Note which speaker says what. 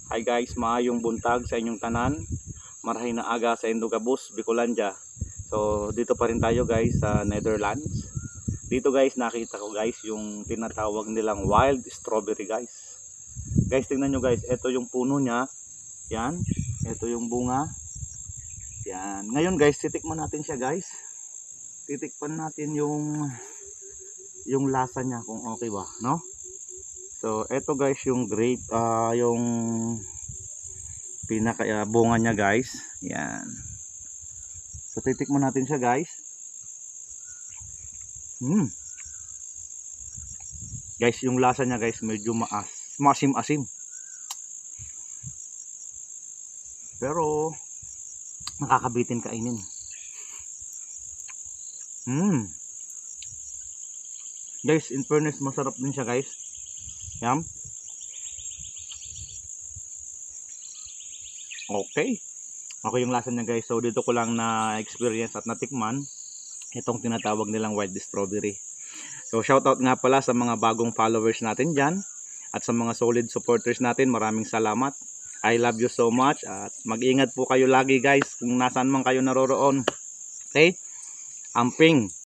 Speaker 1: Hi guys, maayong buntag sa inyong tanan. Marahay na aga sa Indogabus, Bicolandia. So dito pa rin tayo guys sa Netherlands. Dito guys nakita ko guys yung tinatawag nilang wild strawberry guys. Guys tingnan nyo guys, ito yung puno niya. Yan, ito yung bunga. Yan. Ngayon guys, titikman natin siya guys. Titikman natin yung lasa niya kung okay ba, no? So, eto guys yung grape, yung pinaka bunga niya guys. Yan. So, titikman natin siya guys. Guys, yung lasa niya guys medyo maasim-asim. Pero nakakabitin kainin. Guys, in fairness masarap din siya guys. Yan. Okay. Okay yung lasa niya guys. So dito ko lang na experience at natikman itong tinatawag nilang wild strawberry. So shoutout nga pala sa mga bagong followers natin dyan. At sa mga solid supporters natin, maraming salamat. I love you so much. At mag-ingat po kayo lagi guys kung nasaan man kayo naroroon. Okay? Amping.